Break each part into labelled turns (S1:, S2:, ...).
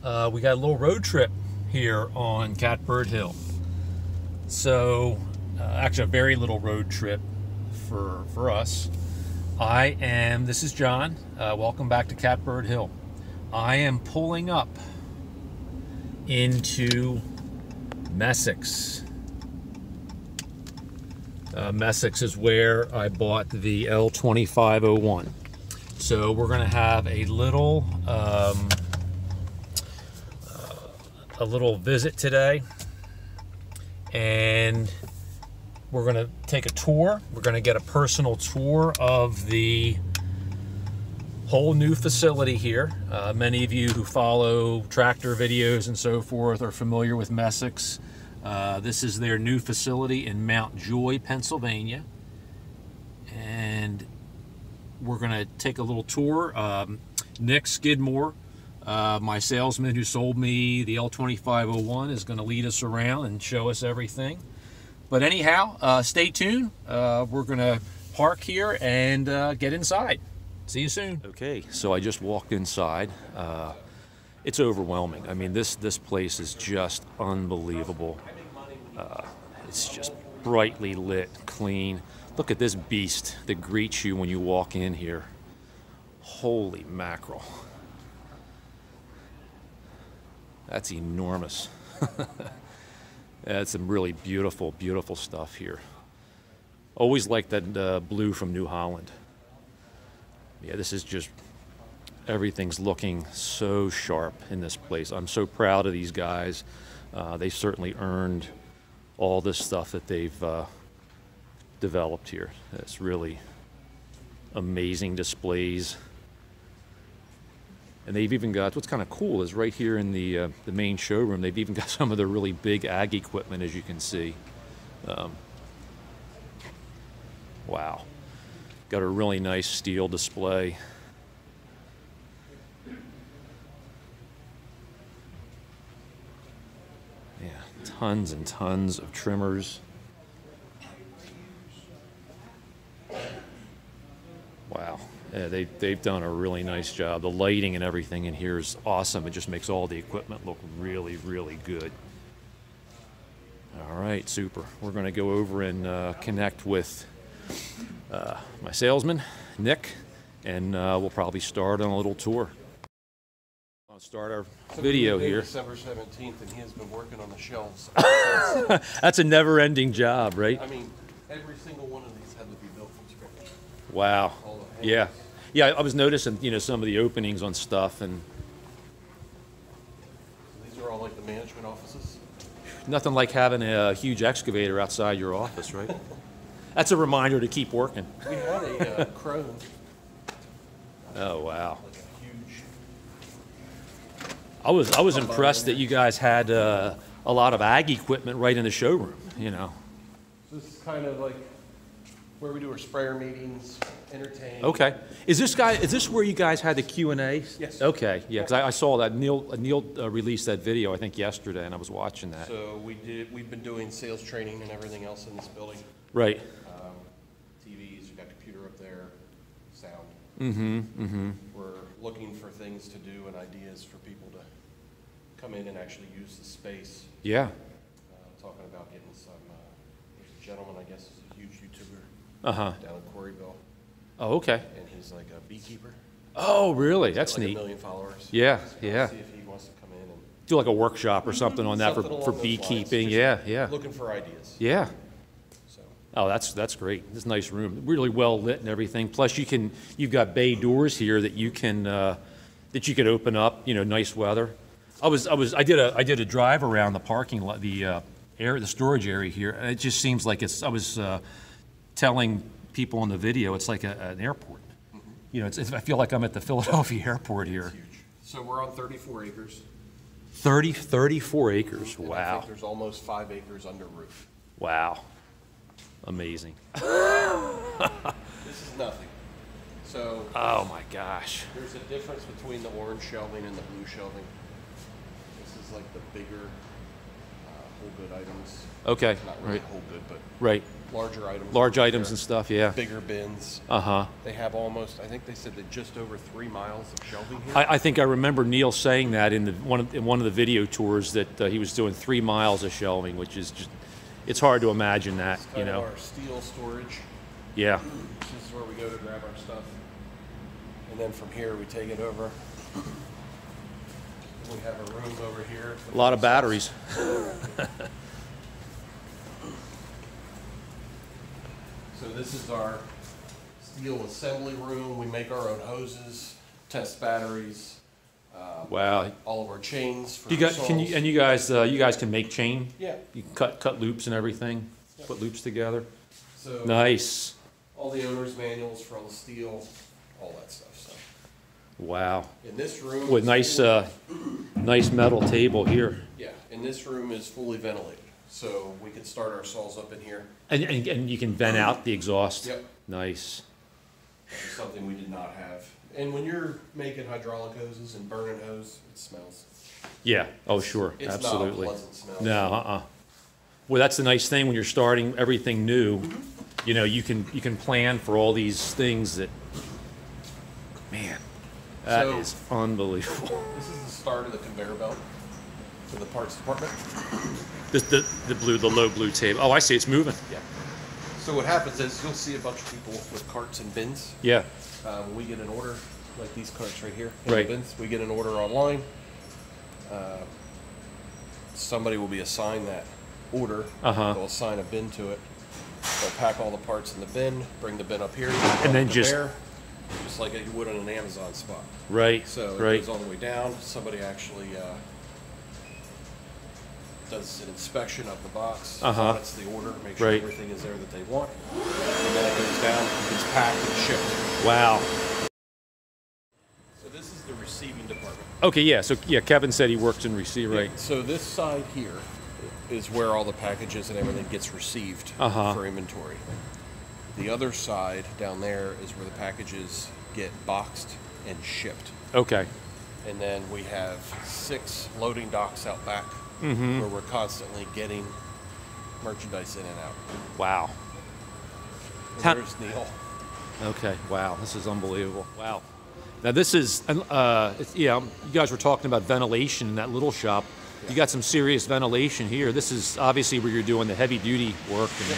S1: we got a little road trip here on Catbird Hill. So, actually a very little road trip for us. This is John. Welcome back to Catbird Hill. I am pulling up into Messicks. Messicks is where I bought the L2501. So we're going to have a little visit today, and we're going to take a tour. We're going to get a personal tour of the whole new facility here. Many of you who follow tractor videos and so forth are familiar with Messicks. This is their new facility in Mount Joy, Pennsylvania, and we're going to take a little tour. Nick Skidmore, my salesman who sold me the L2501, is going to lead us around and show us everything. But anyhow, stay tuned. We're going to park here and get inside. See you soon. Okay, so I just walked inside. It's overwhelming. I mean, this place is just unbelievable. It's just brightly lit, clean. Look at this beast that greets you when you walk in here. Holy mackerel. That's enormous. That's some really beautiful, beautiful stuff here. Always like that blue from New Holland. Yeah, this is just, everything's looking so sharp in this place. I'm so proud of these guys. They certainly earned all this stuff that they've developed here. It's really amazing displays. And they've even got, what's kind of cool is right here in the main showroom, they've even got some of the really big ag equipment, as you can see. Wow. Got a really nice steel display. Yeah, tons and tons of trimmers. Wow. Yeah, they've done a really nice job. The lighting and everything in here is awesome. It just makes all the equipment look really, really good. All right, super. We're going to go over and connect with my salesman, Nick, and we'll probably start on a little tour. I'll start our video here.
S2: December 17th, and he has been working on the shelves.
S1: That's a never-ending job, right?
S2: I mean, every single one of these had to be built from scratch.
S1: Wow. Yeah. Yeah, I was noticing, you know, some of the openings on stuff, and
S2: These are all like the management offices.
S1: nothing like having a huge excavator outside your office, right? That's a reminder to keep working.
S2: We had a crone.
S1: Oh, wow.
S2: Like a huge.
S1: I was impressed that you guys had a lot of ag equipment right in the showroom, you know.
S2: So this is kind of like where we do our sprayer meetings, entertain.
S1: Okay. Is this where you guys had the Q&A?
S2: Yes.
S1: Okay. Yeah, because I saw that Neil released that video, I think, yesterday, and I was watching that.
S2: So we've been doing sales training and everything else in this building.
S1: Right.
S2: TVs, you've got computer up there, sound.
S1: Mm-hmm. Mm-hmm.
S2: We're looking for things to do and ideas for people to come in and actually use the space.
S1: Yeah.
S2: Talking about getting some, there's a gentleman, I guess, is a huge YouTuber
S1: Uh-huh.
S2: down in Quarryville,
S1: Oh, okay.
S2: and he's like a beekeeper.
S1: Oh, really?
S2: He's
S1: That's
S2: got like
S1: neat.
S2: 1 million followers.
S1: Yeah,
S2: So
S1: yeah.
S2: See if he wants to come in and
S1: Do like a workshop or something on that
S2: something
S1: for
S2: along those
S1: beekeeping.
S2: lines.
S1: Yeah,
S2: Just
S1: yeah.
S2: looking for ideas.
S1: Yeah.
S2: So
S1: Oh, that's great. This nice room, really well lit and everything. Plus, you've got bay doors here that you can open up. You know, nice weather. I did a drive around the parking lot, the storage area here, and it just seems like I was telling people in the video, it's like an airport. Mm-hmm. You know, I feel like I'm at the Philadelphia airport here.
S2: it's huge. So we're on 34 acres.
S1: 34 acres.
S2: And I
S1: Wow.
S2: think there's almost 5 acres under roof.
S1: Wow. Amazing.
S2: This is nothing. So
S1: Oh my gosh.
S2: there's a difference between the orange shelving and the blue shelving. This is like the bigger whole good items.
S1: Okay.
S2: Not really
S1: Right.
S2: whole good, but
S1: Right.
S2: larger items.
S1: Large items and stuff. Yeah.
S2: Bigger bins.
S1: Uh-huh.
S2: They have almost, I think they said that just over 3 miles of shelving here.
S1: I think I remember Neil saying that in one of the video tours that he was doing 3 miles of shelving, which is just, it's hard to imagine that,
S2: It's
S1: you
S2: kind of
S1: know.
S2: our steel storage.
S1: Yeah.
S2: This is where we go to grab our stuff. And then from here we take it over. We have a room over here.
S1: A lot of batteries.
S2: So this is our steel assembly room. We make our own hoses, test batteries.
S1: Wow.
S2: All of our chains for
S1: You got,
S2: saws.
S1: you guys can make chain?
S2: Yeah.
S1: You can cut loops and everything,
S2: Yep.
S1: put loops together.
S2: So
S1: Nice.
S2: all the owner's manuals for all the steel, all that stuff. So
S1: Wow.
S2: in this room,
S1: With
S2: is
S1: nice metal table here.
S2: yeah, in this room is fully ventilated, so we can start our saws up in here.
S1: And you can vent out the exhaust?
S2: Yep.
S1: Nice.
S2: That's something we did not have. And when you're making hydraulic hoses and burning hose, it smells.
S1: Yeah, oh, sure,
S2: It's
S1: absolutely.
S2: not a pleasant smell.
S1: No, Well, that's the nice thing when you're starting everything new. You know, you can plan for all these things that, man, that
S2: So-
S1: is unbelievable.
S2: This is the start of the conveyor belt for the parts department.
S1: The low blue table. Oh, I see, it's moving.
S2: Yeah. So what happens is you'll see a bunch of people with carts and bins.
S1: Yeah,
S2: When we get an order, like these carts right here,
S1: Right.
S2: bins, we get an order online. Somebody will be assigned that order.
S1: Uh-huh.
S2: They'll assign a bin to it. They'll pack all the parts in the bin, bring the bin up here,
S1: And then just
S2: like you would on an Amazon spot.
S1: right,
S2: So it
S1: right.
S2: goes all the way down. Somebody actually does an inspection of the box, audits the order, make sure
S1: Right.
S2: everything is there that they want, and then it goes down, gets packed and shipped.
S1: Wow.
S2: So this is the receiving department.
S1: Okay, yeah, so yeah, Kevin said he works in receive, right?
S2: So this side here is where all the packages and everything gets received for inventory. The other side down there is where the packages get boxed and shipped.
S1: Okay,
S2: And then we have 6 loading docks out back where we're constantly getting merchandise in and out.
S1: wow.
S2: And
S1: How-
S2: there's Neil.
S1: Okay, wow, this is unbelievable. Wow. Now this is, you guys were talking about ventilation in that little shop. You got some serious ventilation here. This is obviously where you're doing the heavy duty work. And,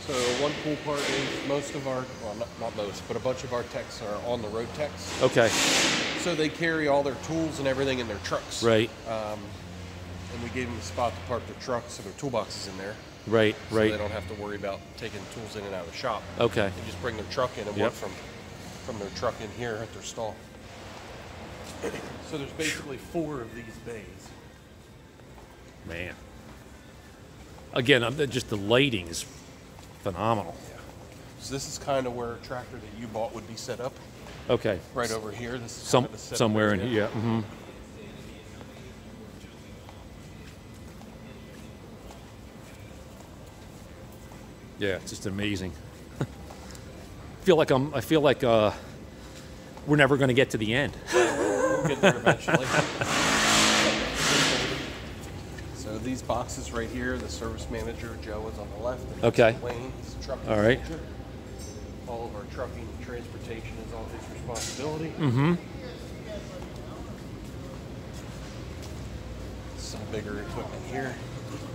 S2: So one cool part is most of our, well not most, but a bunch of our techs are on the road techs.
S1: okay,
S2: So they carry all their tools and everything in their trucks.
S1: right,
S2: And we gave them a spot to park their trucks and their toolboxes in there.
S1: right,
S2: So they
S1: right.
S2: don't have to worry about taking tools in and out of the shop.
S1: Okay,
S2: They just bring their truck in and
S1: Yep.
S2: work from their truck in here at their stall. So there's basically 4 of these bays.
S1: man. Again, just the lighting is phenomenal.
S2: So this is kind of where a tractor that you bought would be set up.
S1: Okay,
S2: Right over here. This is
S1: Some
S2: kind of the setup
S1: somewhere in
S2: area.
S1: here. Yeah. Mm-hmm. Yeah, it's just amazing. I feel like we're never going to get to the end.
S2: We'll get there eventually. So these boxes right here, the service manager, Joe, is on the left. And
S1: Okay.
S2: Wayne, he's the trucking
S1: All right.
S2: manager. All of our trucking transportation is all his responsibility.
S1: Mm-hmm.
S2: Some bigger equipment here.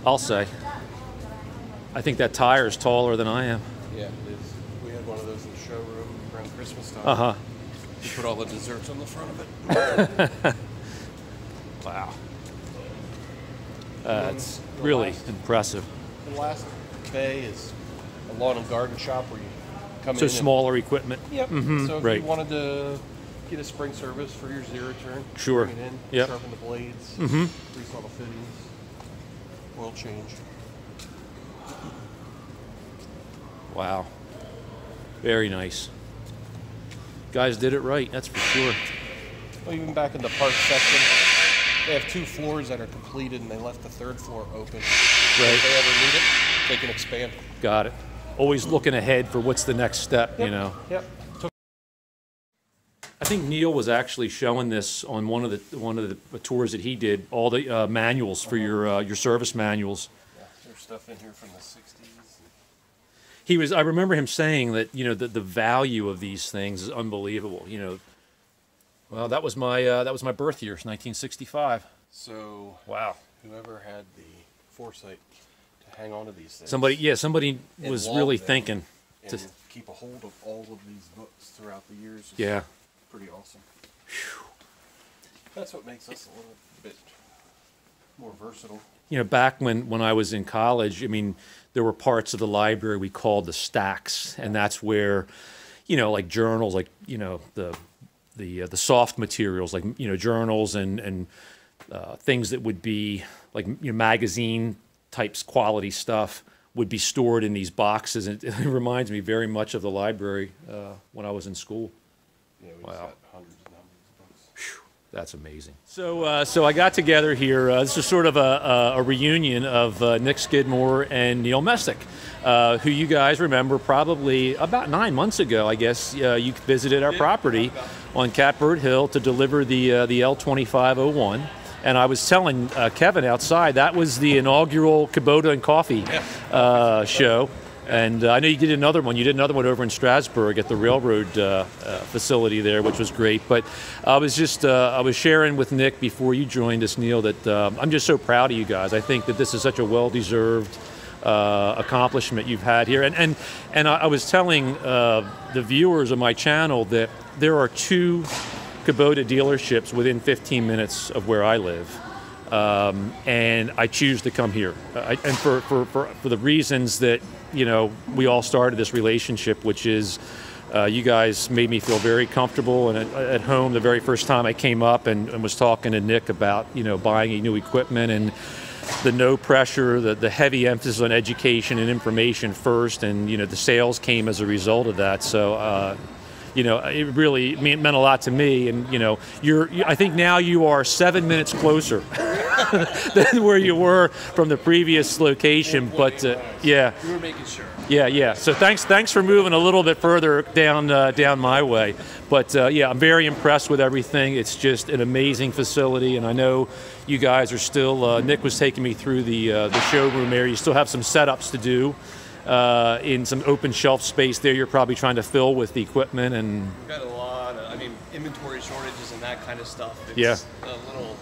S1: I'll say. I think that tire is taller than I am.
S2: Yeah, it is. We had one of those in the showroom around Christmas time.
S1: Uh-huh.
S2: We put all the desserts on the front of it.
S1: Wow.
S2: then
S1: It's
S2: the
S1: really
S2: last-
S1: impressive.
S2: The last bay is a lawn and garden shop where you come
S1: So
S2: in.
S1: smaller equipment.
S2: Yep. So if
S1: right.
S2: you wanted to get a spring service for your zero turn,
S1: Sure.
S2: bring it in,
S1: Yep.
S2: sharpen the blades, grease all the fittings, oil change.
S1: Wow. Very nice. Guys did it right, that's for sure.
S2: Well, even back in the parts section, they have 2 floors that are completed, and they left the 3rd floor open. So
S1: Right.
S2: if they ever need it, they can expand.
S1: Got it. Always looking ahead for what's the next step, you know.
S2: Yep.
S1: I think Neil was actually showing this on one of the tours that he did. All the manuals for your service manuals.
S2: Yeah, there's stuff in here from the '60s.
S1: He was. I remember him saying that the value of these things is unbelievable. Well, that was my birth year, 1965.
S2: So
S1: wow,
S2: whoever had the foresight to hang on to these things.
S1: Somebody was really thinking
S2: to keep a hold of all of these books throughout the years.
S1: Yeah.
S2: Pretty awesome. Whew. That's what makes us a little bit more versatile.
S1: Back when I was in college, I mean, there were parts of the library we called the stacks, and that's where, like journals, like the soft materials, like journals and things that would be like magazine types quality stuff would be stored in these boxes, and it reminds me very much of the library when I was in school.
S2: Yeah, we just got hundreds and hundreds of books.
S1: Whew, that's amazing. So I got together here. This is sort of a reunion of Nick Skidmore and Neil Messick, who you guys remember probably about 9 months ago, I guess. You visited our property on Catbird Hill to deliver the L2501. And I was telling Kevin outside, that was the inaugural Kubota and Coffee show. And I know you did another one. You did another one over in Strasbourg at the railroad facility there, which was great. But I was sharing with Nick before you joined us, Neil, that I'm just so proud of you guys. I think that this is such a well-deserved accomplishment you've had here. And I was telling the viewers of my channel that there are 2 Kubota dealerships within 15 minutes of where I live. And I choose to come here. And for the reasons that we all started this relationship, which is you guys made me feel very comfortable and at home the very first time I came up and was talking to Nick about buying new equipment, and the no pressure, the heavy emphasis on education and information first, and the sales came as a result of that. So it really meant a lot to me, and I think now you are 7 minutes closer than where you were from the previous location. But yeah,
S2: we were making sure.
S1: Yeah. So thanks for moving a little bit further down my way. But yeah, I'm very impressed with everything. It's just an amazing facility, and I know you guys are still. Nick was taking me through the showroom area. You still have some setups to do. In some open shelf space there you're probably trying to fill with the equipment, and
S3: we've got a lot of, inventory shortages and that kind of stuff.
S1: It's
S3: a little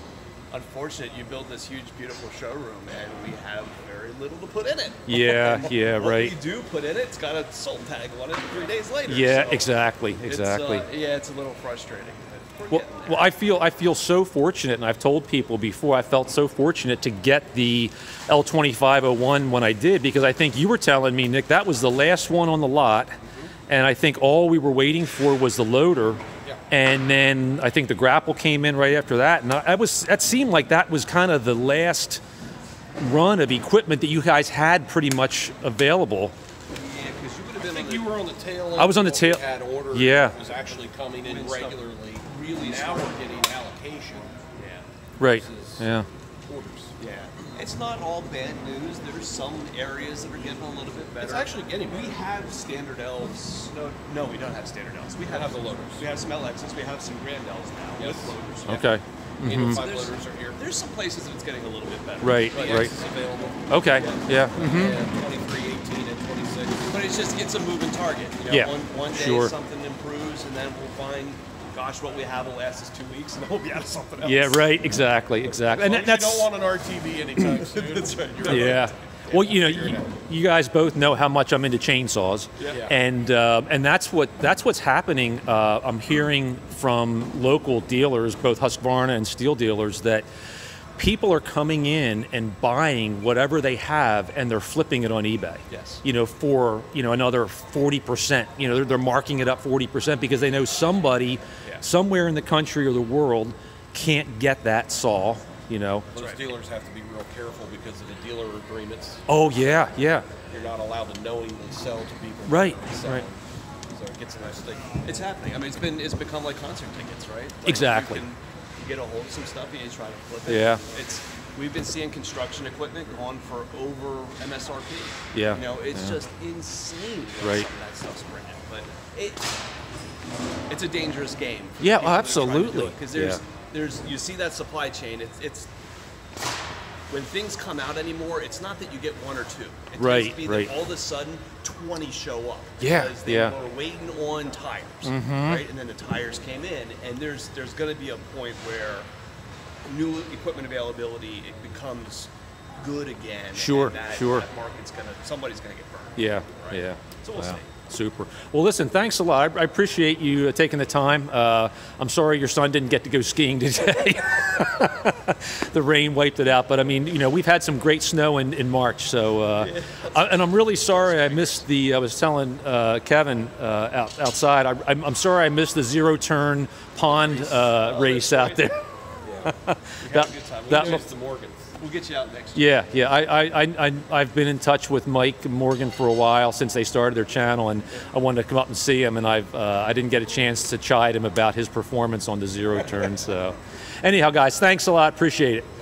S3: unfortunate. You build this huge, beautiful showroom and we have very little to put in it.
S1: Yeah, right.
S3: What we do put in it's got a sold tag on it 3 days later.
S1: Yeah,
S3: so
S1: exactly.
S3: It's a little frustrating.
S1: Well, I feel so fortunate, and I've told people before, I felt so fortunate to get the L2501 when I did, because I think you were telling me, Nick, that was the last one on the lot, and I think all we were waiting for was the loader, and then I think the grapple came in right after that, and that seemed like that was kind of the last run of equipment that you guys had pretty much available.
S2: Yeah, because you would have been. I think you were on the tail end.
S1: I was on the tail.
S2: Had ordered.
S1: Yeah.
S2: It was actually coming in regularly. Really now we're getting allocation.
S3: Yeah.
S1: Right. Yeah.
S2: Orders.
S3: Yeah. It's not all bad news. There's some areas that are getting a little bit better.
S2: It's actually getting better.
S3: We have standard L's. No, we don't have standard L's. We have
S2: the loaders.
S3: We have some LXs. We have some Grand L's now with loaders.
S1: Okay.
S2: Mm-hmm. 5 loaders are here.
S3: There's some places that it's getting a little bit better.
S1: Right.
S2: But
S1: Right.
S2: Is available.
S1: Okay. Yeah.
S2: And 23, 18, and 26.
S3: But it's a moving target.
S1: Yeah.
S3: One day
S1: Sure.
S3: something improves, and then we'll find, gosh, what we have will last us 2 weeks, and then we'll be out of something else.
S1: Yeah. Right. Exactly. And that's.
S2: You don't want an RTV anytime soon.
S3: That's right.
S1: Yeah. Well, you guys both know how much I'm into chainsaws, and that's what's happening. I'm hearing from local dealers, both Husqvarna and steel dealers, that people are coming in and buying whatever they have, and they're flipping it on eBay.
S3: Yes.
S1: For another 40%. They're marking it up 40% because they know somebody somewhere in the country or the world can't get that saw.
S2: Those dealers have to be real careful because of the dealer agreements.
S1: Oh yeah.
S2: You're not allowed to knowingly sell to people.
S1: Right.
S2: So it gets a nice stick.
S3: It's happening. It's become like concert tickets, right? Like
S1: Exactly.
S3: You get a hold of some stuff and you try to flip it.
S1: Yeah.
S3: We've been seeing construction equipment going for over MSRP.
S1: Yeah.
S3: It's just insane.
S1: Right.
S3: Some of that stuff's bringing, but it's a dangerous game.
S1: Yeah, absolutely.
S3: Because you see that supply chain. It's when things come out anymore, it's not that you get one or two. It tends to be that all of a sudden 20 show up. Because they were waiting on tires, right? And then the tires came in, and there's going to be a point where new equipment availability, it becomes good again.
S1: Sure,
S3: and that market's somebody's gonna get burned.
S1: Yeah,
S3: right?
S1: yeah.
S3: So we'll see.
S1: Super. Well, listen, thanks a lot. I appreciate you taking the time. I'm sorry your son didn't get to go skiing today. The rain wiped it out. But I mean, you know, we've had some great snow in March. So, and I'm really sorry I missed I was telling Kevin outside, I'm sorry I missed the zero-turn pond race out there.
S3: Yeah. We had a good time. The Morgans. We'll get you out next year.
S1: Yeah. I've been in touch with Mike Morgan for a while since they started their channel, and I wanted to come up and see him, and I didn't get a chance to chide him about his performance on the zero turn. So, anyhow, guys, thanks a lot. Appreciate it.